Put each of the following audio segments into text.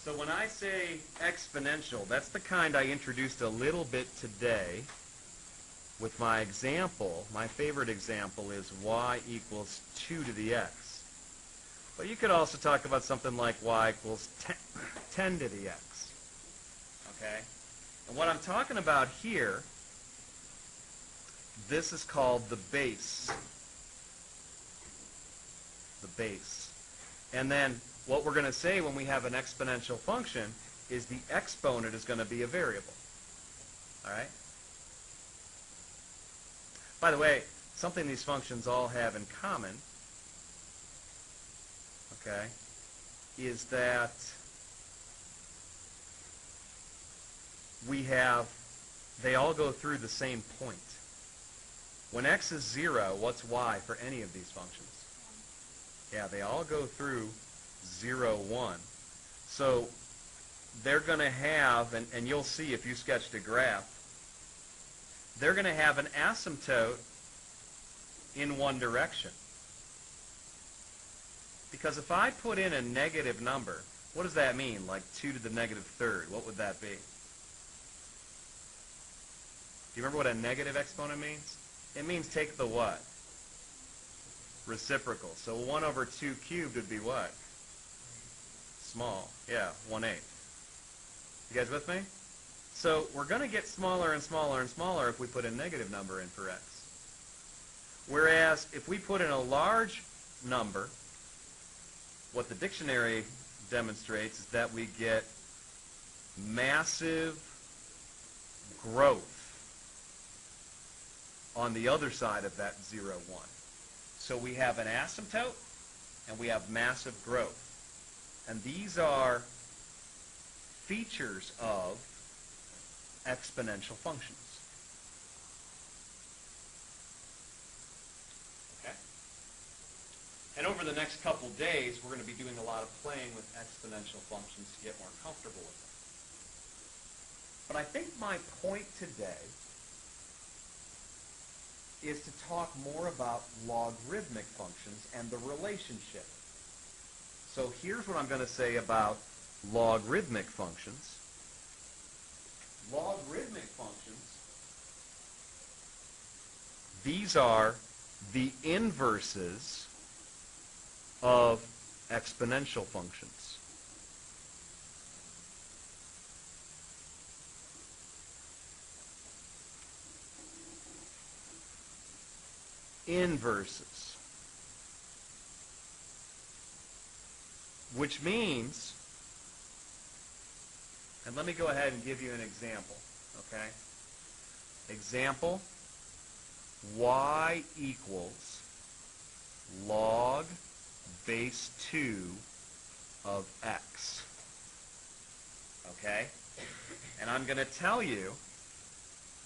So when I say exponential, that's the kind I introduced a little bit today with my example. My favorite example is y equals 2 to the x. But you could also talk about something like y equals 10 to the x. Okay? And what I'm talking about here, this is called the base. The base. And then what we're going to say when we have an exponential function is the exponent is going to be a variable. All right? By the way, something these functions all have in common, okay, is that they all go through the same point. When x is 0, what's y for any of these functions? Yeah, they all go through 0, 1. So they're going to have, and you'll see if you sketched a graph, they're going to have an asymptote in one direction. Because if I put in a negative number, what does that mean? Like 2 to the negative third, what would that be? Do you remember what a negative exponent means? It means take the what? Reciprocal. So 1 over 2 cubed would be what? Small. Yeah, 1/8. You guys with me? So we're going to get smaller and smaller and smaller if we put a negative number in for x. Whereas if we put in a large number, what the dictionary demonstrates is that we get massive growth on the other side of that 0, 1. So we have an asymptote and we have massive growth. And these are features of exponential functions. Okay? And over the next couple days, we're going to be doing a lot of playing with exponential functions to get more comfortable with them. But I think my point today is to talk more about logarithmic functions and the relationship. So here's what I'm going to say about logarithmic functions. Logarithmic functions, these are the inverses of exponential functions. Inverses. Which means, and let me go ahead and give you an example, okay? Example, y equals log base 2 of x, okay? And I'm going to tell you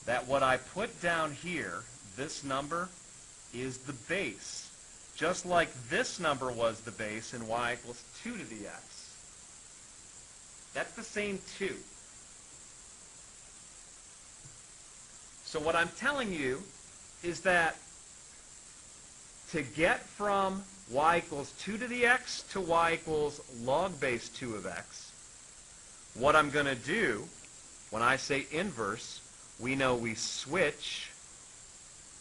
that what I put down here, this number, is the base. Just like this number was the base in y equals 2 to the x. That's the same 2. So what I'm telling you is that to get from y equals 2 to the x to y equals log base 2 of x, what I'm going to do, when I say inverse, we know we switch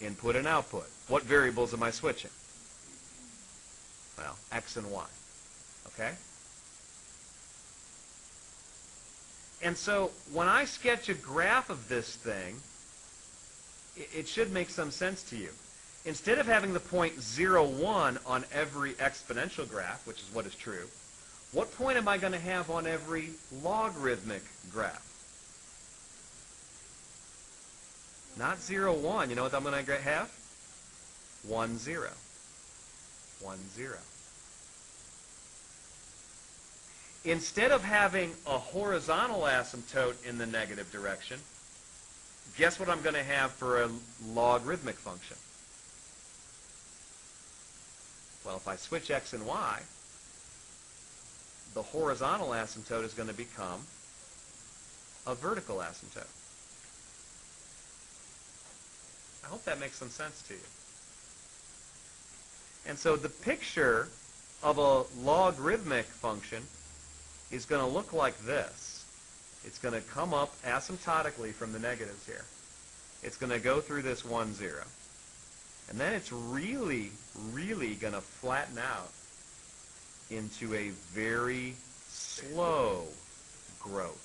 input and output. What variables am I switching? Well, x and y. Okay? And so when I sketch a graph of this thing, it should make some sense to you. Instead of having the point 0, 1 on every exponential graph, which is what is true, what point am I going to have on every logarithmic graph? Not 0, 1. You know what I'm going to have? 1, 0. 1, 0. Instead of having a horizontal asymptote in the negative direction, guess what I'm going to have for a logarithmic function? Well, if I switch x and y, the horizontal asymptote is going to become a vertical asymptote. I hope that makes some sense to you. And so the picture of a logarithmic function is going to look like this. It's going to come up asymptotically from the negatives here. It's going to go through this 1, 0. And then it's really, really going to flatten out into a very slow growth.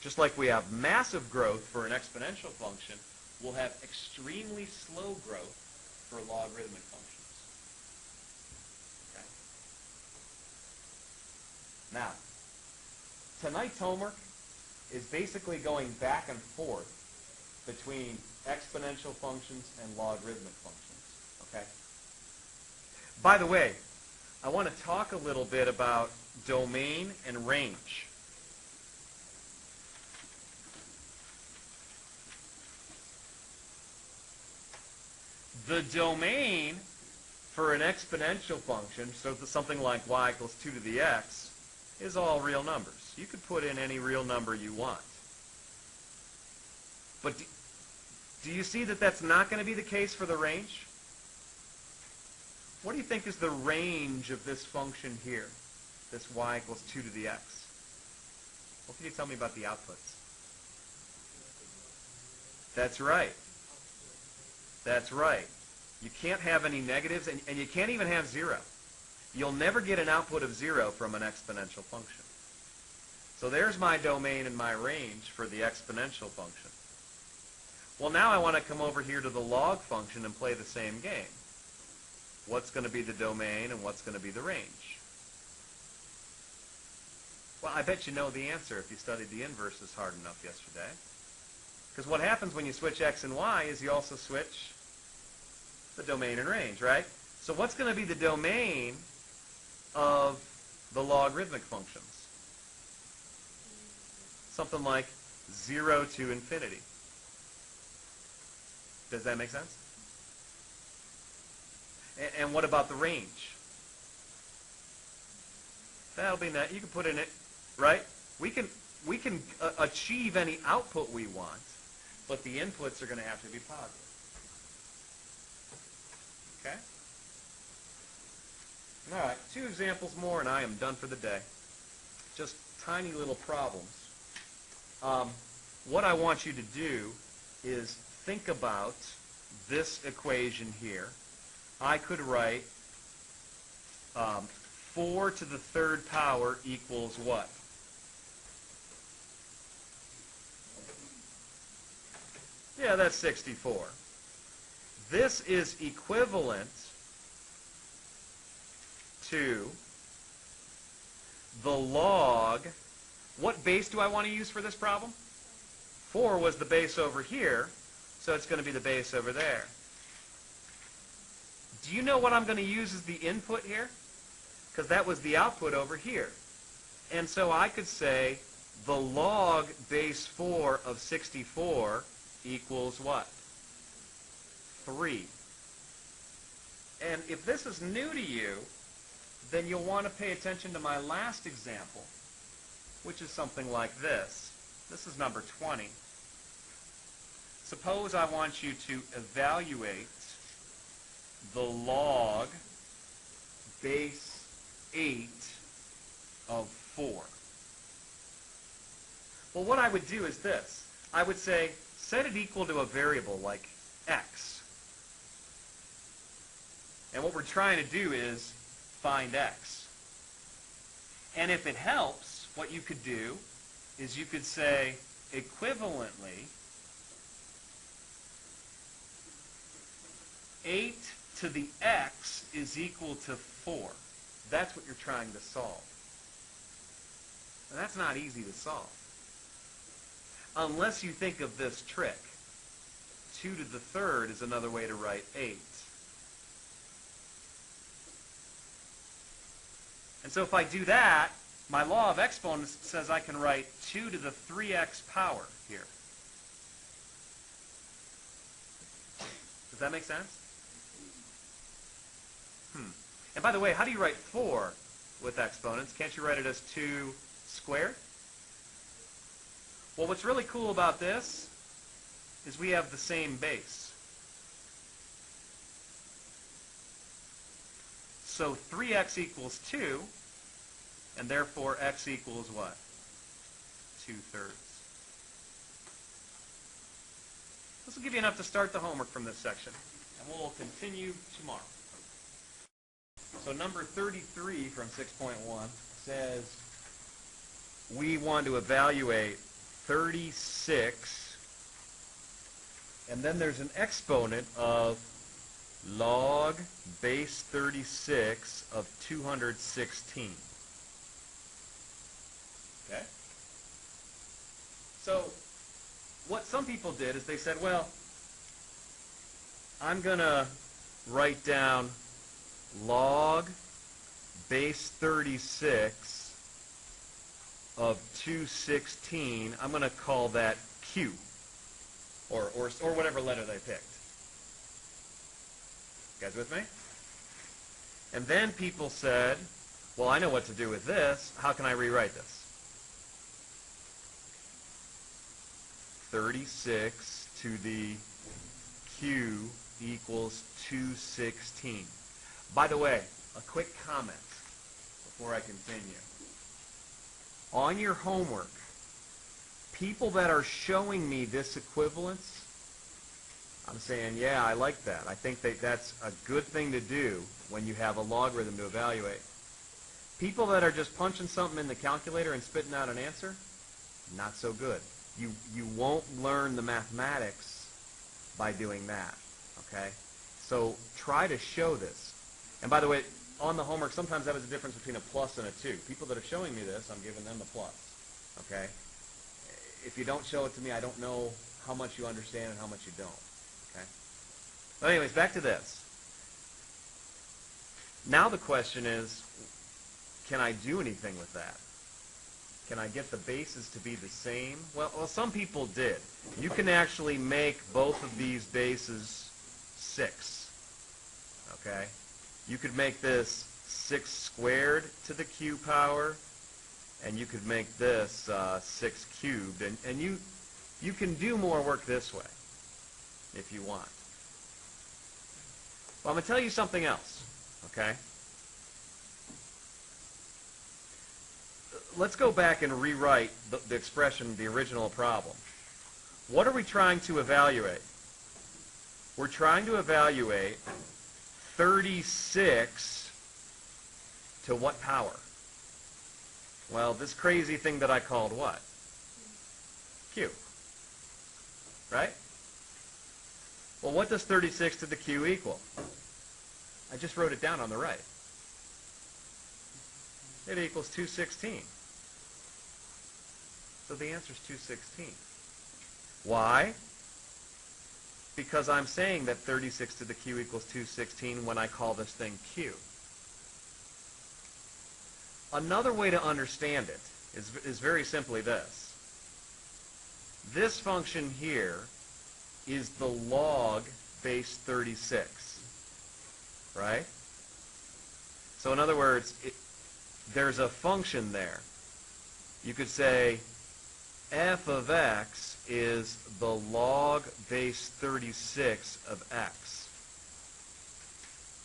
Just like we have massive growth for an exponential function, we'll have extremely slow growth for logarithmic functions. Okay? Now, tonight's homework is basically going back and forth between exponential functions and logarithmic functions. Okay? By the way, I want to talk a little bit about domain and range. The domain for an exponential function, so something like y equals 2 to the x, is all real numbers. You could put in any real number you want. But do you see that that's not going to be the case for the range? What do you think is the range of this function here, this y equals 2 to the x? What can you tell me about the outputs? That's right. That's right. You can't have any negatives, and you can't even have 0. You'll never get an output of 0 from an exponential function. So there's my domain and my range for the exponential function. Well, now I want to come over here to the log function and play the same game. What's going to be the domain and what's going to be the range? Well, I bet you know the answer if you studied the inverses hard enough yesterday. Because what happens when you switch x and y is you also switch the domain and range, right? So what's going to be the domain of the logarithmic functions? Something like 0 to infinity. Does that make sense? And what about the range? That'll be that. You can put in it, right? We can achieve any output we want, but the inputs are going to have to be positive. Okay? All right, 2 examples more, and I am done for the day. Just tiny little problems. What I want you to do is think about this equation here. I could write 4 to the 3rd power equals what? Yeah, that's 64. This is equivalent to the log. What base do I want to use for this problem? 4 was the base over here, so it's going to be the base over there. Do you know what I'm going to use as the input here? Because that was the output over here. And so I could say the log base 4 of 64 equals what? 3. And if this is new to you, then you'll want to pay attention to my last example, which is something like this. This is number 20. Suppose I want you to evaluate the log base 8 of 4. Well, what I would do is this. I would say, set it equal to a variable like x. And what we're trying to do is find x. And if it helps, what you could do is you could say equivalently 8 to the x is equal to 4. That's what you're trying to solve. And that's not easy to solve. Unless you think of this trick. 2 to the 3rd is another way to write 8. And so if I do that, my law of exponents says I can write 2 to the 3x power here. Does that make sense? And by the way, how do you write 4 with exponents? Can't you write it as 2 squared? Well, what's really cool about this is we have the same base. So 3x equals 2 And therefore, x equals what? 2/3. This will give you enough to start the homework from this section. And we'll continue tomorrow. So number 33 from 6.1 says we want to evaluate 36, and then there's an exponent of log base 36 of 216. Okay? So what some people did is they said, well, I'm going to write down log base 36 of 216. I'm going to call that Q, or whatever letter they picked. You guys with me? And then people said, well, I know what to do with this. How can I rewrite this? 36 to the Q equals 216. By the way, a quick comment before I continue. On your homework, people that are showing me this equivalence, I'm saying, yeah, I like that. I think that's a good thing to do when you have a logarithm to evaluate. People that are just punching something in the calculator and spitting out an answer, not so good. You won't learn the mathematics by doing that, okay? So try to show this. And by the way, on the homework, sometimes that was the difference between a plus and a 2. People that are showing me this, I'm giving them the plus, okay? If you don't show it to me, I don't know how much you understand and how much you don't, okay? But anyways, back to this. Now the question is, can I do anything with that? Can I get the bases to be the same? Well, some people did. You can actually make both of these bases 6. Okay? You could make this 6 squared to the q power, and you could make this 6 cubed. And you can do more work this way if you want. Well, I'm going to tell you something else. Okay? Let's go back and rewrite the expression, the original problem. What are we trying to evaluate? We're trying to evaluate 36 to what power? Well, this crazy thing that I called what? Q. Right? Well, what does 36 to the Q equal? I just wrote it down on the right. It equals 216. So the answer is 216. Why? Because I'm saying that 36 to the Q equals 216 when I call this thing Q. Another way to understand it is very simply this. This function here is the log base 36. Right? So in other words, there's a function there. You could say f of x is the log base 36 of x.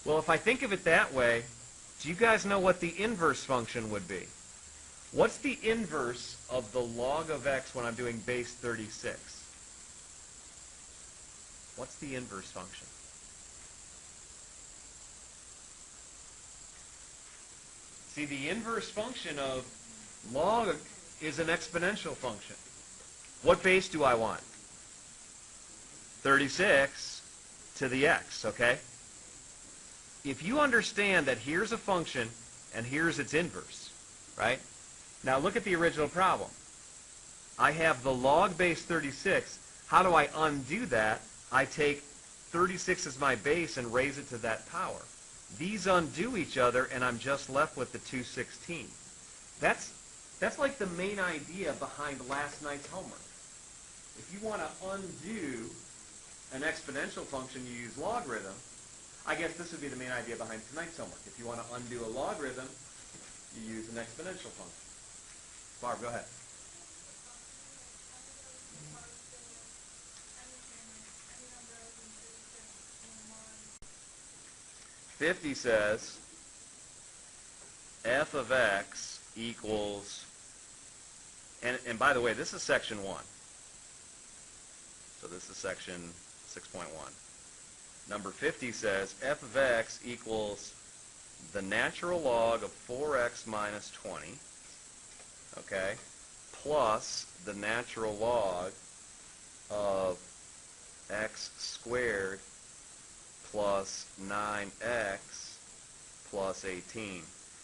Well, if I think of it that way, do you guys know what the inverse function would be? What's the inverse of the log of x when I'm doing base 36? What's the inverse function? See, the inverse function of log is an exponential function. What base do I want? 36 to the x, okay? If you understand that here's a function and here's its inverse, right? Now look at the original problem. I have the log base 36. How do I undo that? I take 36 as my base and raise it to that power. These undo each other, and I'm just left with the 216. That's like the main idea behind last night's homework. If you want to undo an exponential function, you use logarithm. I guess this would be the main idea behind tonight's homework. If you want to undo a logarithm, you use an exponential function. Barb, go ahead. '50 says f of x equals, and by the way, this is section 1. So this is section 6.1. Number 50 says f of x equals the natural log of 4x minus 20, okay, plus the natural log of x squared plus 9x plus 18.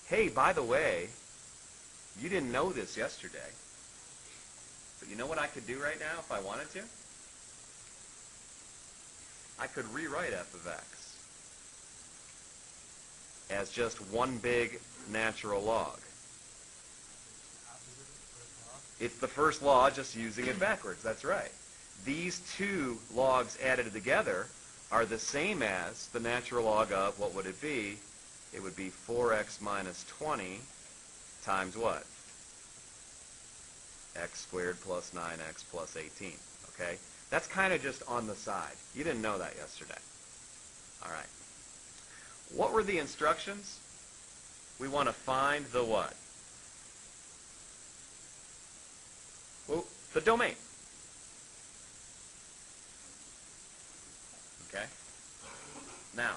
Hey, by the way, you didn't know this yesterday, but you know what I could do right now if I wanted to? I could rewrite f of x as just one big natural log. It's the first law, just using it backwards. That's right. These two logs added together are the same as the natural log of, what would it be? It would be 4x minus 20 times what? X squared plus 9x plus 18. Okay? That's kind of just on the side. You didn't know that yesterday. All right. What were the instructions? We want to find the what? Well, the domain. Okay? Now,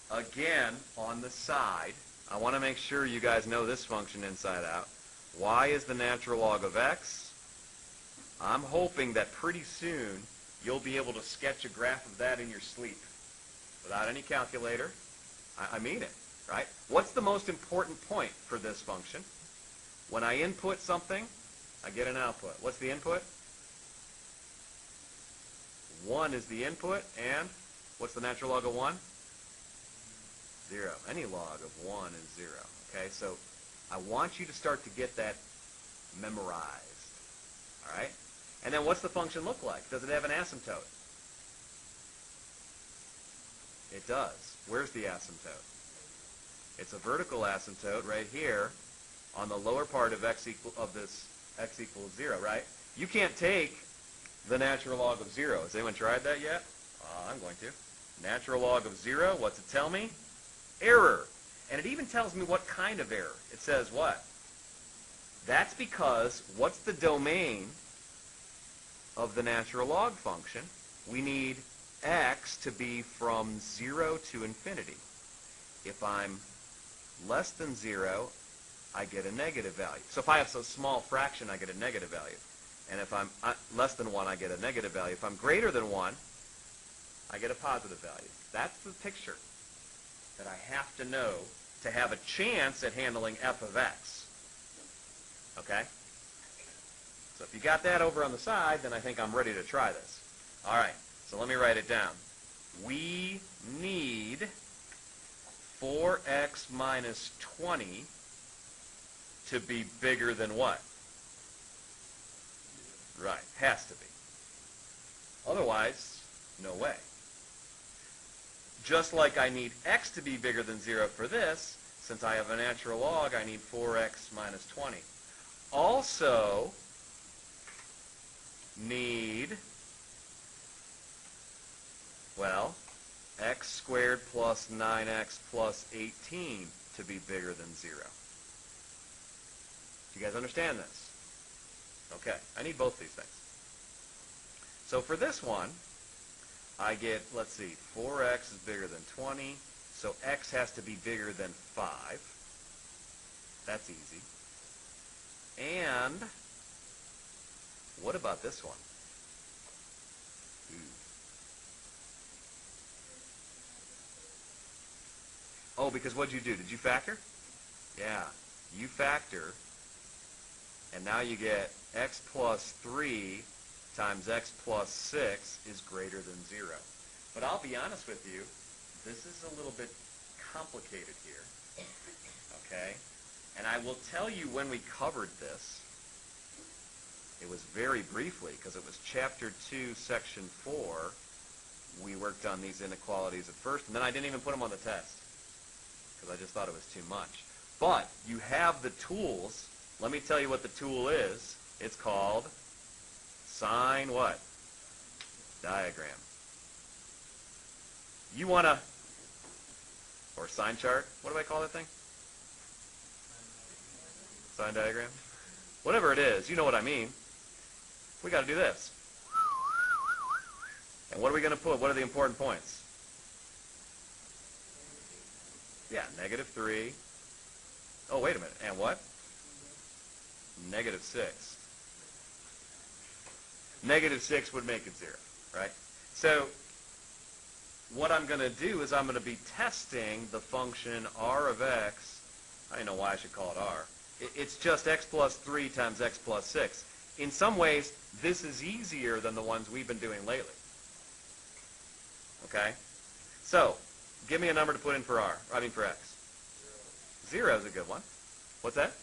again, on the side, I want to make sure you guys know this function inside out. Y is the natural log of x. I'm hoping that pretty soon you'll be able to sketch a graph of that in your sleep without any calculator. I mean it, right? What's the most important point for this function? When I input something, I get an output. What's the input? 1 is the input, and what's the natural log of 1? 0. Any log of 1 is 0. Okay, so I want you to start to get that memorized. All right? And then what's the function look like? Does it have an asymptote? It does. Where's the asymptote? It's a vertical asymptote right here on the lower part of this x equals 0, right? You can't take the natural log of 0. Has anyone tried that yet? I'm going to. Natural log of 0, what's it tell me? Error. And it even tells me what kind of error. It says what? That's because what's the domain of the natural log function? We need x to be from 0 to infinity. If I'm less than 0, I get a negative value. So if I have some small fraction, I get a negative value. And if I'm less than 1, I get a negative value. If I'm greater than 1, I get a positive value. That's the picture that I have to know to have a chance at handling f of x. Okay? So if you got that over on the side, then I think I'm ready to try this. All right, so let me write it down. We need 4x minus 20 to be bigger than what? Right, has to be. Otherwise, no way. Just like I need x to be bigger than 0 for this, since I have a natural log, I need 4x minus 20. Also need, well, x squared plus 9x plus 18 to be bigger than 0. Do you guys understand this? Okay, I need both these things. So for this one, I get, let's see, 4x is bigger than 20, so x has to be bigger than 5. That's easy. And what about this one? Oh, because what'd you do? Did you factor? Yeah, you factor, and now you get x plus 3 times x plus 6 is greater than 0. But I'll be honest with you, this is a little bit complicated here. Okay? And I will tell you when we covered this. It was very briefly, because it was Chapter 2, Section 4. We worked on these inequalities at first, and then I didn't even put them on the test, because I just thought it was too much. But you have the tools. Let me tell you what the tool is. It's called sign what? Diagram. You want to, or sign chart, what do I call that thing? Sign diagram? Whatever it is, you know what I mean. We got to do this. And what are we going to put? What are the important points? Yeah, -3. Oh, wait a minute. And what? -6. -6 would make it 0, right? So what I'm going to do is I'm going to be testing the function r of x. I don't know why I should call it r. It's just x plus 3 times x plus 6. In some ways, this is easier than the ones we've been doing lately. Okay? So, give me a number to put in for r. I mean for x. 0 is a good one. What's that?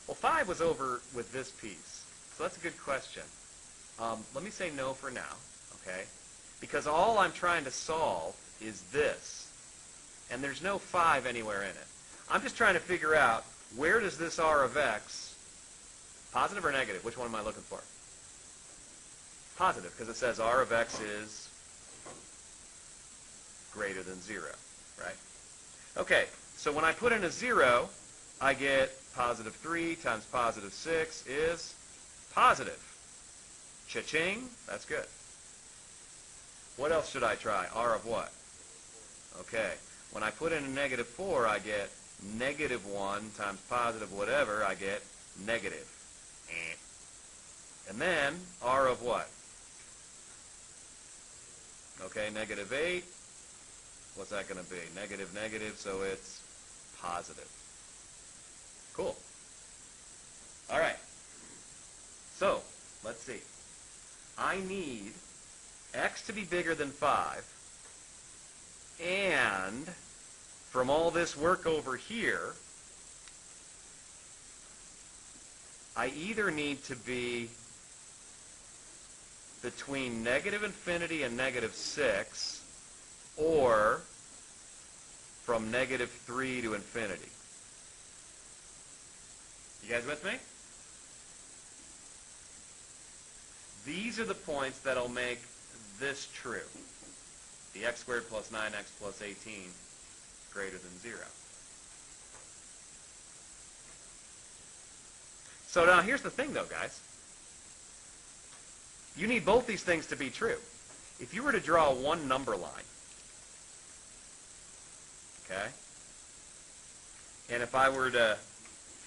Well, 5 was over with this piece. So that's a good question. Let me say no for now, okay? Because all I'm trying to solve is this. And there's no 5 anywhere in it. I'm just trying to figure out where does this r of x, positive or negative? Which one am I looking for? Positive, because it says r of x is greater than 0, right? Okay, so when I put in a 0, I get positive 3 times positive 6 is positive. Cha-ching, that's good. What else should I try? R of what? Okay, when I put in a -4, I get -1 times positive whatever, I get negative. And then r of what? Okay, -8. What's that going to be? Negative, so it's positive. Cool. All right. So, let's see. I need x to be bigger than 5, and from all this work over here, I either need to be between -infinity and -6, or from -3 to infinity. You guys with me? These are the points that'll make this true. The x squared plus 9x plus 18 greater than 0. So now here's the thing though, guys. You need both these things to be true. If you were to draw one number line, okay, and if I were to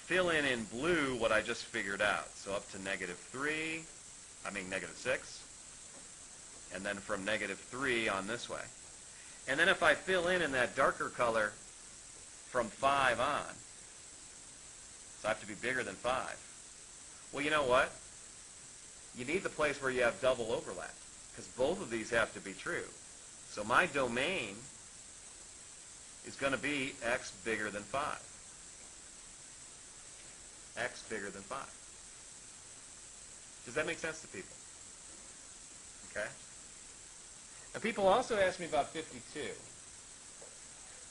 fill in blue what I just figured out, so up to -6, and then from -3 on this way. And then if I fill in that darker color from 5 on, so I have to be bigger than 5. Well, you know what? You need the place where you have double overlap, because both of these have to be true. So my domain is going to be x bigger than 5. X bigger than 5. Does that make sense to people? Okay? And people also ask me about 52.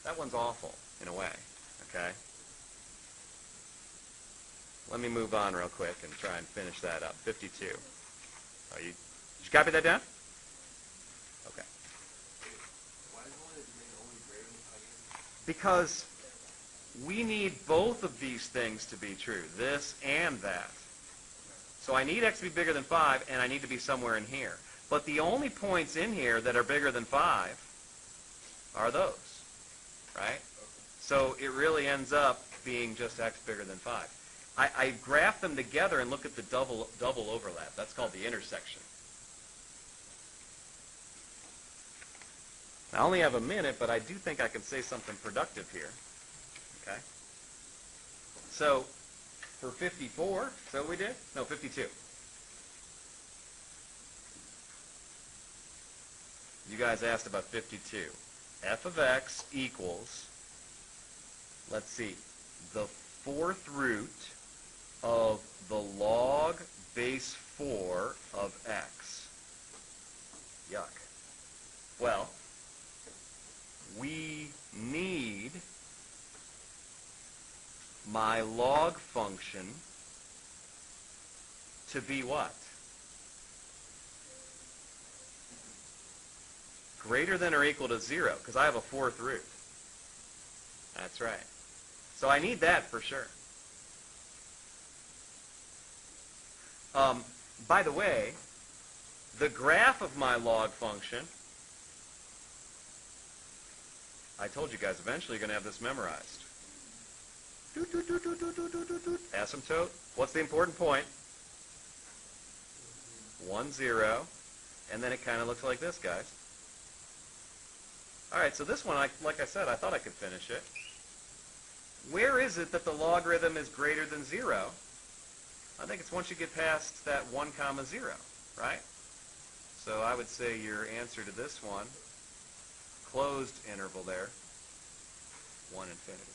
That one's awful, in a way. Okay? Let me move on real quick and try and finish that up. 52. Oh, did you copy that down? Okay. Why is one only greater than 5? Because we need both of these things to be true, this and that. So I need x to be bigger than 5, and I need to be somewhere in here. But the only points in here that are bigger than 5 are those, right? So it really ends up being just x bigger than 5. I graph them together and look at the double overlap. That's called the intersection. I only have a minute, but I do think I can say something productive here. Okay? So, for 54, is that what we did? No, 52. You guys asked about 52. F of x equals, let's see, the 4th root of the log base 4 of x. Yuck. Well, we need my log function to be what? Greater than or equal to 0, because I have a 4th root. That's right. So I need that for sure. By the way, the graph of my log function, I told you guys eventually you're going to have this memorized. Asymptote. What's the important point? 1, 0. And then it kind of looks like this, guys. All right, so this one, like I said, I thought I could finish it. Where is it that the logarithm is greater than 0? I think it's once you get past that 1, 0, right? So I would say your answer to this one, closed interval there, 1 infinity.